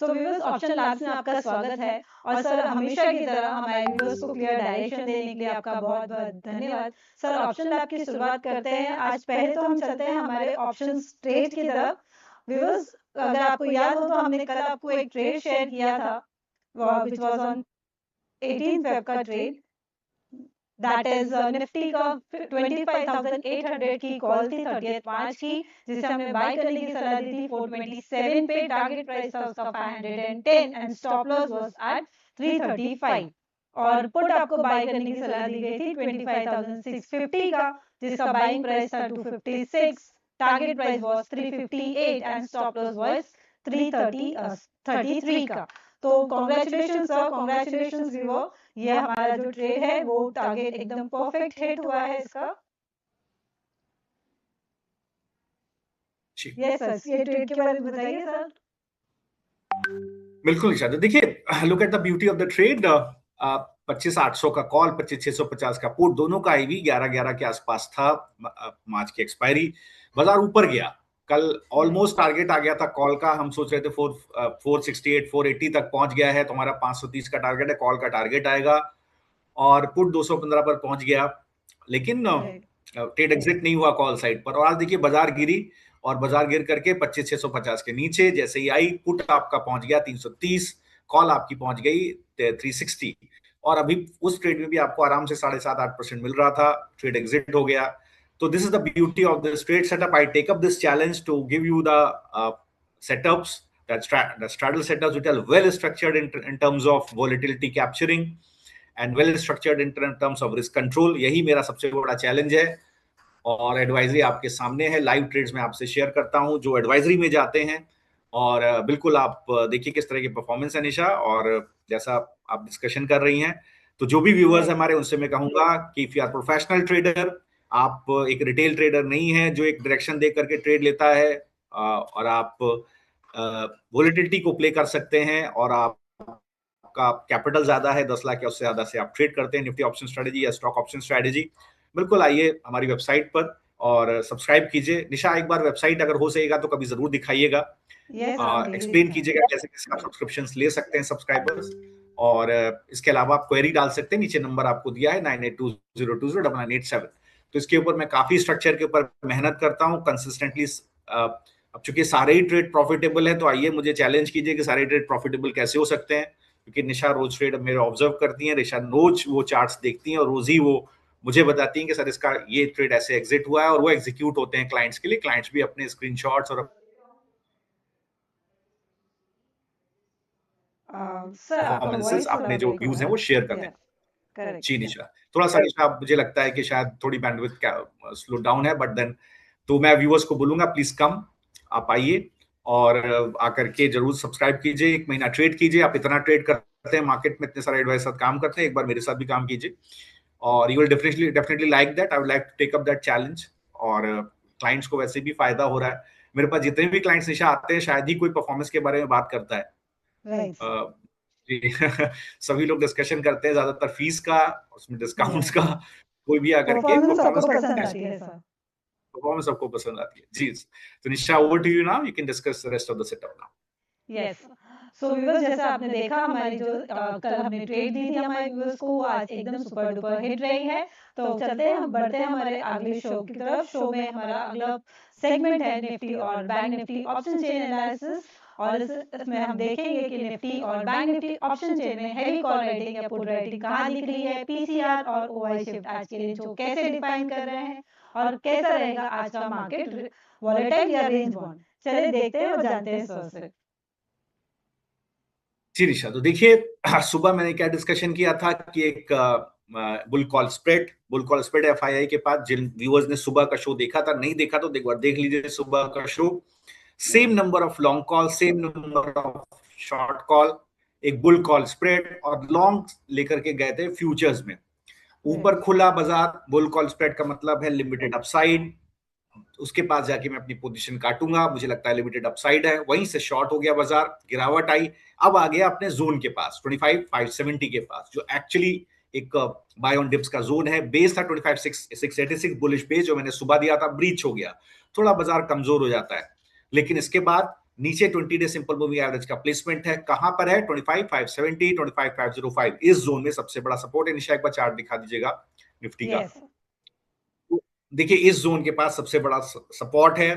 So viewers, option labs में आपका स्वागत है। और सर, हमेशा की तरह हमारे व्यूअर्स को क्लियर डायरेक्शन देने के लिए आपका बहुत बहुत धन्यवाद। सर, ऑप्शन लैब की शुरुआत करते हैं। आज पहले तो हम चलते हैं हमारे ऑप्शंस ट्रेड की तरफ। व्यूअर्स, अगर आपको याद हो तो हमने कल आपको एक ट्रेड शेयर किया था, विच वाज ऑन 18 फेब का ट्रेड। दैट इज निफ्टी का 25,800 की कॉल थी 30 मार्च की, जिसे हमने बाय करने की सलाह दी थी 427 पे। टारगेट प्राइस था उसका 510 and stop loss was at 335। और पुट आपको बाय करने की सलाह दी गई थी 25,650 का, जिसका बाइंग प्राइस था 256। Target price was 358 and stop loss was 333 का। तो कॉन्ग्रेचुलेशन सर, कॉन्ग्रेचुलेशन व्यूअर, ये हमारा जो ट्रेड है वो टारगेट एकदम परफेक्ट हिट हुआ है इसका। यस सर, ये ट्रेड के बारे में बताइए सर। बिल्कुल निशा, तो देखिए, look at the beauty of the trade. 25,800 का कॉल, 25,650 का पुट, दोनों का आईवी 11-11 के आसपास था मार्च की एक्सपायरी। बाजार ऊपर गया, कल ऑलमोस्ट टारगेट आ गया था कॉल का। हम सोच रहे थे 468 480 तक पहुंच गया है, तुम्हारा 530 का टारगेट है, कॉल का टारगेट आएगा। और पुट 215 पर पहुंच गया, लेकिन ट्रेड एग्जिट नहीं हुआ कॉल साइड पर। और आज देखिए बाजार गिरी, और बाजार गिर करके 25,650 के नीचे जैसे ही आई, पुट आपका पहुंच गया 330, कॉल आपकी पहुंच गई 360। और अभी उस ट्रेड में भी आपको आराम से 7.5-8% मिल रहा था, ट्रेड एग्जिट हो गया। तो this is the beauty of this trade setup. I take up this challenge to give you the setups, the straddle setups which are well structured in terms of volatility capturing and well structured in terms of risk control। यही मेरा सबसे बड़ा challenge है। और advisory आपके सामने है, live trades में आपसे शेयर करता हूं जो एडवाइजरी में जाते हैं। और बिल्कुल आप देखिए किस तरह की परफॉर्मेंस है निशा। और जैसा आप डिस्कशन कर रही हैं, तो जो भी व्यूअर्स हमारे, उनसे मैं कहूंगा कि if you are professional trader, आप एक रिटेल ट्रेडर नहीं है जो एक डायरेक्शन देख करके ट्रेड लेता है, और आप वोलेटिलिटी को प्ले कर सकते हैं, और आप का कैपिटल ज्यादा है 10 लाख या उससे ज्यादा से आप ट्रेड करते हैं निफ्टी ऑप्शन स्ट्रेटेजी या स्टॉक ऑप्शन स्ट्रेटेजी, बिल्कुल आइए हमारी वेबसाइट पर और सब्सक्राइब कीजिए। निशा, एक बार वेबसाइट अगर हो सकेगा तो कभी जरूर दिखाइएगा, एक्सप्लेन कीजिएगा कैसे कैसे आप सब्सक्रिप्शंस ले सकते हैं सब्सक्राइबर्स। और इसके अलावा आप क्वेरी डाल सकते हैं, नीचे नंबर आपको दिया है 9820209987। तो इसके ऊपर मैं काफी स्ट्रक्चर के ऊपर मेहनत करता हूँ कंसिस्टेंटली। अब चूंकि सारे ही ट्रेड प्रॉफिटेबल है, तो आइए मुझे चैलेंज कीजिए कि सारे ट्रेड प्रॉफिटेबल कैसे हो सकते हैं। क्योंकि निशा रोज ट्रेड मेरे ऑब्जर्व करती हैं, निशा रोज वो चार्ट्स देखती हैं और रोज ही वो मुझे बताती हैं कि सर इसका ये ट्रेड ऐसे एग्जिट हुआ है, और वो एग्जीक्यूट होते हैं क्लाइंट्स के लिए। क्लाइंट्स भी अपने स्क्रीनशॉट्स और परफॉर्मेंसेस, अपने जो व्यूज हैं वो शेयर करते हैं। जी निशा, थोड़ा सा निशा मुझे लगता है कि शायद थोड़ी बैंडविड्थ स्लो डाउन है, बट देन तो मैं व्यूअर्स को बोलूंगा प्लीज कम, आप आइए और आकर के जरूर सब्सक्राइब कीजिए, 1 महीना ट्रेड कीजिए। आप इतना ट्रेड करते हैं मार्केट में, इतने सारे एडवाइस साथ काम करते हैं, एक बार मेरे साथ भी काम कीजिए और you will definitely like that. I would like to take up that challenge. और क्लाइंट्स को वैसे भी फायदा हो रहा है। मेरे पास जितने भी क्लाइंट्स निशा आते हैं, शायद ही कोई परफॉर्मेंस के बारे में बात करता है। जी सभी लोग डिस्कशन करते हैं ज्यादातर फीस का, उसमें डिस्काउंट्स का। कोई भी आकर के परफॉर्मेंस सबको पसंद आती है। जी, तो Nisha, over to you now, you can discuss the rest of the setup now. Yes, so viewers, जैसा आपने देखा हमारी जो कल हमने ट्रेड दी थी हमारे व्यूअर्स को, आज एकदम सुपर डुपर हिट रही है। तो चलते हैं, हम बढ़ते हैं हमारे अगले शो की तरफ। शो में हमारा अगला सेगमेंट है निफ्टी और bank Nifty option chain analysis. और इसमें हम देखेंगे कि निफ्टी और बैंक निफ्टी ऑप्शन चेन में हेवी कॉल राइटिंग या पुट राइटिंग कहाँ दिख रही है, पीसीआर और ओआई शिफ्ट आज के लिए जो कैसे डिफाइन कर रहे हैं, और कैसा रहेगा आज का मार्केट, वॉलेटाइल या रेंज बाउंड। चलिए देखते हैं और जानते हैं सर से। जी निशा, तो देखिए सुबह मैंने क्या डिस्कशन किया था कि एक बुल कॉल स्प्रेड एफआईआई के पास, जिन व्यूअर्स ने सुबह का शो देखा था, नहीं देखा तो देख लीजिए सुबह का show. Same number of long call, same number of short call, एक बुल कॉल स्प्रेड, और लॉन्ग लेकर के गए थे फ्यूचर्स में। ऊपर खुला बाजार, बुल कॉल स्प्रेड का मतलब है लिमिटेड अपसाइड, उसके पास जाके मैं अपनी पोजीशन काटूंगा, मुझे लगता है लिमिटेड अपसाइड है। वहीं से शॉर्ट हो गया बाजार, गिरावट आई, अब आ गया अपने जोन के पास 25,570 के पास, जो एक्चुअली एक बाय ऑन डिप्स का जोन है। बेस था 25,686 बुलिश बेस, जो मैंने सुबह दिया था, ब्रीच हो गया, थोड़ा बाजार कमजोर हो जाता है। लेकिन इसके बाद नीचे 20 डे सिंपल मूविंग एवरेज का प्लेसमेंट है, कहां पर है 25,570, 25,505, इस जोन में सबसे बड़ा सपोर्ट है। निशा एक बार चार्ट दिखा दीजिएगा निफ्टी का। देखिए इस जोन के पास सबसे बड़ा सपोर्ट है।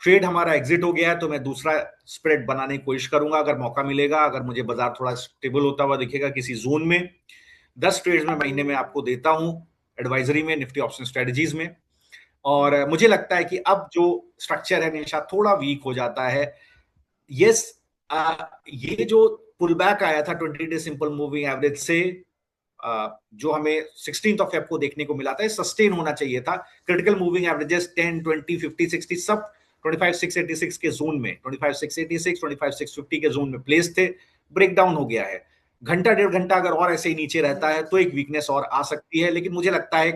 ट्रेड हमारा एग्जिट हो गया है, तो मैं दूसरा स्प्रेड बनाने की कोशिश करूंगा अगर मौका मिलेगा, अगर मुझे बाजार थोड़ा स्टेबल होता हुआ दिखेगा किसी जोन में। 10 ट्रेड में महीने में आपको देता हूं एडवाइजरी में, निफ्टी ऑप्शन स्ट्रेटजीज में। और मुझे लगता है कि अब जो स्ट्रक्चर है निशा थोड़ा वीक हो जाता है। यस, ये जो पुल बैक आया था 20 डे सिंपल मूविंग एवरेज से, जो हमें 16 फेब को देखने को मिला था, सस्टेन होना चाहिए था। क्रिटिकल मूविंग एवरेजेस 10, 20, 50, 60 सब 25,686 के जोन में, 25,686, 25,650 के जोन में प्लेस थे। ब्रेकडाउन हो गया है। घंटा डेढ़ घंटा अगर और ऐसे ही नीचे रहता है तो एक वीकनेस और आ सकती है, लेकिन मुझे लगता है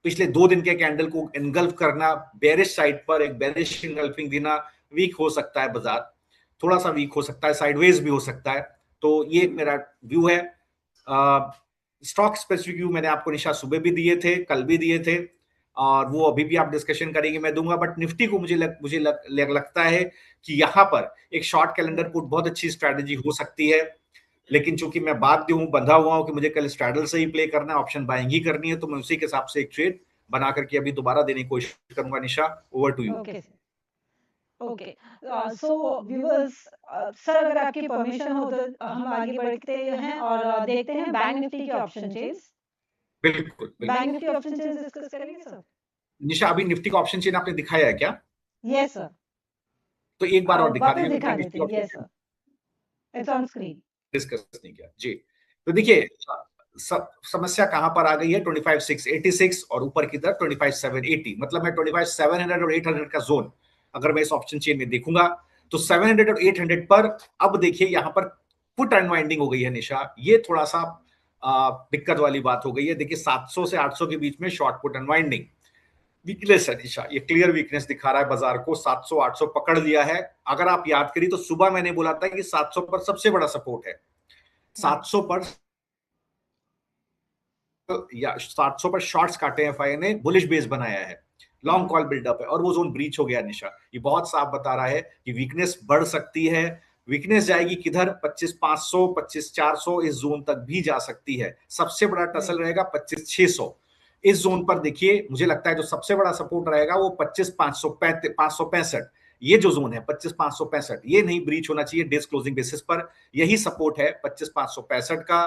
पिछले 2 दिन के कैंडल को एनगल्फ करना, बेरिश साइड पर एक बेरिश एनगल्फिंग देना, वीक हो सकता है बाजार, थोड़ा सा वीक हो सकता है, साइडवेज भी हो सकता है। तो ये मेरा व्यू है। स्टॉक स्पेसिफिक व्यू मैंने आपको निशा सुबह भी दिए थे, कल भी दिए थे, और वो अभी भी आप डिस्कशन करेंगे मैं दूंगा। बट निफ्टी को लगता है कि यहाँ पर एक शॉर्ट कैलेंडर पुट बहुत अच्छी स्ट्रैटेजी हो सकती है। लेकिन चूंकि मैं बाध्य हूं, बंधा हुआ हूं कि मुझे कल स्ट्रैडल से ही प्ले करना है, ऑप्शन बाइंग ही करनी है, तो मैं उसी के हिसाब से एक ट्रेड बना करके अभी दोबारा देने की कोशिश करूंगा। Nisha, over to you. Okay, so viewers, sir अगर आपकी परमिशन हो तो हम आगे बढ़ते हैं और देखते हैं बैंक निफ्टी के ऑप्शन चेन्स। बिल्कुल, bank Nifty option chains discuss करेंगे सर। निशा, अभी निफ्टी का ऑप्शन चेन आपने दिखाया है क्या? Yes sir. तो एक बार और दिखा दीजिए। दिखा देते हैं। Yes sir, it's on screen. Discuss नहीं किया जी। तो देखिए समस्या कहां पर आ गई है, 25,686 और ऊपर की तरफ 25,780, मतलब मैं 25,700 और 800 का जोन अगर मैं इस ऑप्शन चेन में देखूंगा तो 700 और 800 पर अब देखिए यहां पर पुट अनवाइंडिंग हो गई है निशा। ये थोड़ा सा दिक्कत वाली बात हो गई है। देखिए 700 से 800 के बीच में शॉर्ट पुट अनवाइंडिंग वीकनेस है निशा, ये क्लियर वीकनेस दिखा रहा है बाजार को। 700 800 पकड़ लिया है। अगर आप याद करिए तो सुबह मैंने बोला था कि 700 पर सबसे बड़ा सपोर्ट है। 700 पर या 700 पर शॉर्ट्स काटे हैं एफआई ने, बुलिश बेस बनाया है, लॉन्ग कॉल बिल्डअप है, और वो जोन ब्रीच हो गया निशा। ये बहुत साफ बता रहा है कि वीकनेस बढ़ सकती है। वीकनेस जाएगी किधर, 25,500 25,400 इस जोन तक भी जा सकती है। सबसे बड़ा टसल रहेगा 25,600 इस जोन पर। देखिए मुझे लगता है जो सबसे बड़ा सपोर्ट रहेगा वो 25,565 ये जो जोन है 25,565, ये नहीं ब्रीच होना चाहिए डेज क्लोजिंग बेसिस पर। यही सपोर्ट है 25,565 का।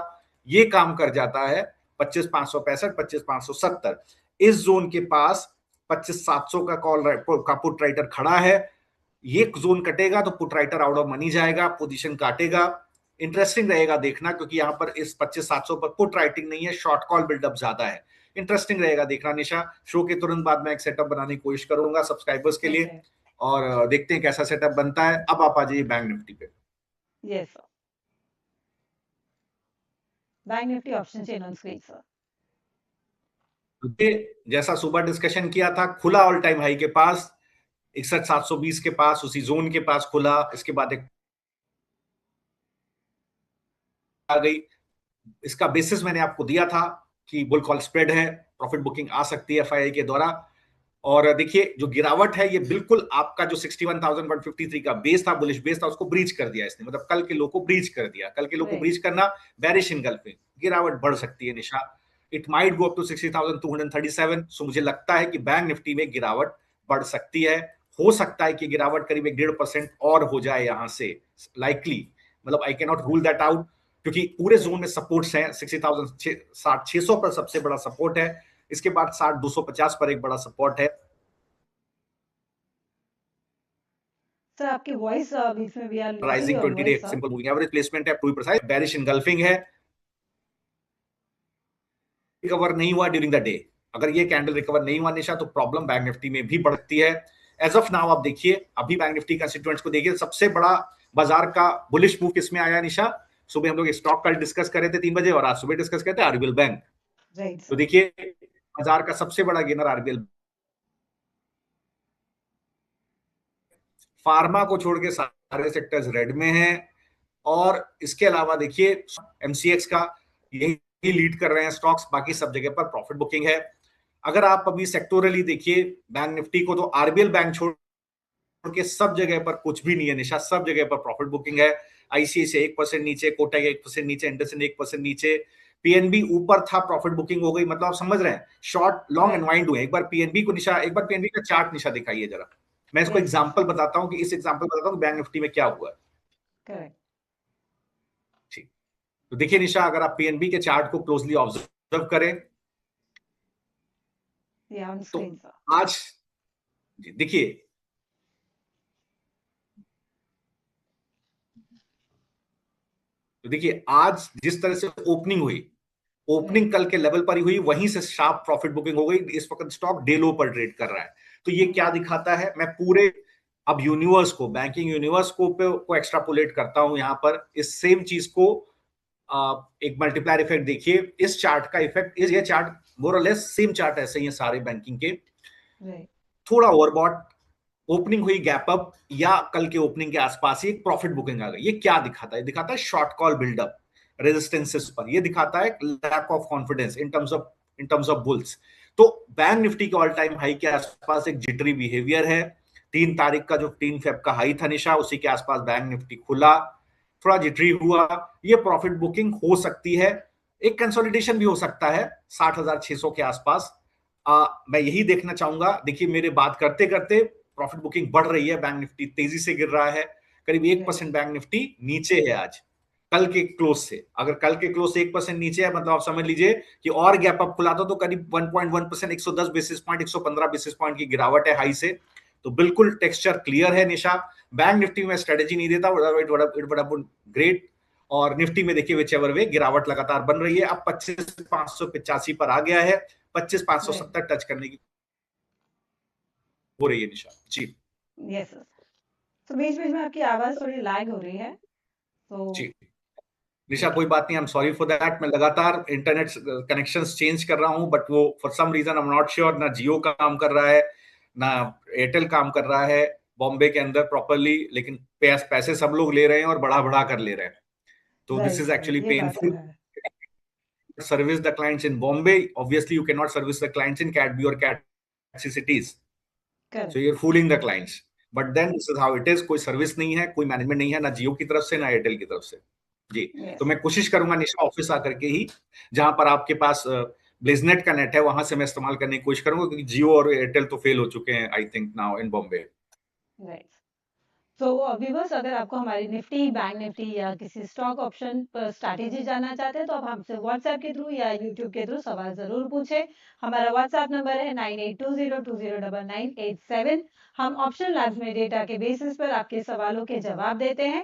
ये काम कर जाता है 25,565 25,570 इस जोन के पास 25,700 का कॉल का पुट राइटर खड़ा है। ये जोन कटेगा तो put writer out of money जाएगा, पोजीशन काटेगा। इंटरेस्टिंग रहेगा देखना, क्योंकि यहां पर इस 25,700 पर पुट राइटिंग नहीं है, शॉर्ट कॉल बिल्डअप ज्यादा है। इंटरेस्टिंग रहेगा देखना निशा। शो के तुरंत बाद मैं एक सेटअप बनाने की कोशिश करूंगा सब्सक्राइबर्स के लिए, और देखते हैं कैसा सेटअप बनता है। अब आप आ जाइए बैंक निफ्टी पे। Yes sir, bank Nifty option chain on screen sir. जैसा सुबह डिस्कशन किया था, खुला ऑल टाइम हाई के पास 61,720 के पास, उसी जोन के पास खुला। इसके बाद एक आ गई। इसका बेसिस मैंने आपको दिया था कि बुल कॉल स्प्रेड है, प्रॉफिट बुकिंग आ सकती है एफआईआई के द्वारा। और देखिए जो गिरावट है ये बिल्कुल आपका जो 61,153 का बेस था, बुलिश बेस था, उसको ब्रीच कर दिया इसने, मतलब कल के लो को ब्रीच कर दिया। कल के लो को ब्रीच करना बेरिश इनगल्फिंग, गिरावट बढ़ सकती है Nisha. It might go up to 60,237। So मुझे लगता है कि बैंक निफ्टी में गिरावट बढ़ सकती है। हो सकता है कि गिरावट करीब 1.5% और हो जाए यहां से, लाइकली, मतलब I can not rule that out, क्योंकि पूरे जोन में सपोर्ट्स हैं। 60,600 पर सबसे बड़ा सपोर्ट है, इसके बाद 60,250 पर एक बड़ा सपोर्ट है। सर आपकी वॉइस बीच में भी आ रही है। Rising 20 day simple moving average placement है, to be precise. Bearish engulfing है, रिकवर नहीं हुआ ड्यूरिंग द डे। अगर ये कैंडल रिकवर नहीं हुआ निशा तो प्रॉब्लम बैंक निफ्टी में भी बढ़ती है। एज ऑफ नाउ आप देखिए, अभी बैंक निफ्टी कंस्टिट्यूएंट्स को देखिए, सबसे बड़ा बाजार का बुलिश मूव किसमें आया निशा? सुबह हम लोग स्टॉक का डिस्कस कर रहे थे 3 बजे, और आज सुबह डिस्कस करते हैं आरबीएल बैंक। तो देखिए बाजार का सबसे बड़ा गेनर आरबीएल, फार्मा को छोड़ के सारे सेक्टर्स रेड में हैं। और इसके अलावा देखिए एमसीएक्स का यही लीड कर रहे हैं स्टॉक्स, बाकी सब जगह पर प्रॉफिट बुकिंग है। अगर आप अभी सेक्टोरली देखिए बैंक निफ्टी को, तो आरबीएल बैंक छोड़ के सब जगह पर कुछ भी नहीं है निशा, सब जगह पर प्रॉफिट बुकिंग है। आईसीआईसीआई 1% नीचे, कोटक 1% नीचे, इंडसइंड 1% नीचे, पीएनबी ऊपर था, प्रॉफिट बुकिंग हो गई। मतलब आप समझ रहे हैं, शॉर्ट लॉन्ग अनवाइंड हुए। एक बार पीएनबी को निशा, एक बार पीएनबी का चार्ट निशा दिखाइए जरा। मैं इसको एग्जांपल बताता हूं कि इस एग्जांपल बताता हूं बैंक निफ्टी में क्या हुआ है। करेक्ट। ठीक, तो देखिए निशा, अगर आप पीएनबी के चार्ट को क्लोजली ऑब्जर्व करें तो आज देखिए, तो देखिए आज जिस तरह से ओपनिंग हुई, ओपनिंग कल के लेवल पर ही हुई, वहीं से शार्प प्रॉफिट बुकिंग हो गई। इस वक्त स्टॉक डे लो पर ट्रेड कर रहा है। तो ये क्या दिखाता है, मैं पूरे अब यूनिवर्स को, बैंकिंग यूनिवर्स को एक्स्ट्रापोलेट करता हूं यहां पर। इस सेम चीज को एक मल्टीप्लायर इफेक्ट देखिए, इस चार्ट का इफेक्ट, ये चार्ट मोर और लेस सेम चार्ट ऐसे ही है सारे बैंकिंग के। थोड़ा ओवरबॉट, ओपनिंग हुई गैप अप, या कल के ओपनिंग के आसपास ही एक प्रॉफिट बुकिंग आ गई। ये क्या दिखाता है? दिखाता है शॉर्ट कॉल बिल्डअप रेजिस्टेंसेस पर। ये दिखाता है lack of confidence in terms of bulls. तो बैंक निफ्टी के ऑल टाइम हाई के आसपास एक जिटरी बिहेवियर है। 3 तारीख का जो 3 फेब का हाई था निशा, उसी के आसपास बैंक निफ्टी खुला, थोड़ा जिटरी हुआ। ये प्रॉफिट बुकिंग हो सकती है, एक कंसोलिडेशन भी हो सकता है 60,600 के आसपास। मैं यही देखना चाहूंगा। देखिए मेरे बात करते करते प्रॉफिट बुकिंग बढ़ रही है, बैंक निफ्टी तेजी से गिर रहा है, करीब 1% बैंक निफ्टी नीचे है आज कल के क्लोज से। अगर कल के क्लोज से 1% नीचे है, मतलब आप समझ लीजिए कि और गैप अप खुला था तो करीब 1.1%, 110 बेसिस पॉइंट, 115 बेसिस पॉइंट की गिरावट है हाई से। तो बिल्कुल टेक्सचर क्लियर है निशा। बैंक निफ्टी में स्ट्रेटेजी नहीं देता, इट वुड ग्रेट। और निफ्टी में देखिए विच एवर वे गिरावट लगातार बन रही है। अब 25,585 पर आ गया है, 25,570 टच करने की हो रही है निशा जी। Yes sir. तो बीच-बीच में आपकी आवाज थोड़ी लैग हो रही है, तो जी निशा, कोई बात नहीं, I am sorry for that. मैं लगातार इंटरनेट कनेक्शंस चेंज कर रहा हूं, बट वो for some reason I am not sure, ना जियो काम कर रहा है ना एयरटेल काम कर रहा है बॉम्बे के अंदर प्रॉपरली। लेकिन पैसे सब लोग ले रहे हैं और बढ़ा बढ़ा कर ले रहे हैं। तो this is actually painful. Service the clients in Bombay, obviously you cannot service the clients in Cat B or Cat C cities. So you're fooling the clients. But then this is how it is. कोई service नहीं है, कोई management नहीं है, ना जियो की तरफ से ना एयरटेल की तरफ से जी। तो मैं कोशिश करूंगा निशा ऑफिस आकर के ही, जहां पर आपके पास ब्लेजनेट का नेट है, वहां से मैं इस्तेमाल करने की कोशिश करूंगा, क्योंकि जियो और एयरटेल तो फेल हो चुके हैं I think now in Bombay. तो व्यूअर्स, अगर आपको हमारी निफ्टी, बैंक निफ्टी या किसी स्टॉक ऑप्शन पर स्ट्रैटेजी जानना चाहते हैं तो आप हमसे व्हाट्सएप के थ्रू या यूट्यूब के थ्रू सवाल जरूर पूछें। हमारा व्हाट्सएप नंबर है 9820209987। हम ऑप्शन लैब्स में डेटा के बेसिस पर आपके सवालों के जवाब देते हैं।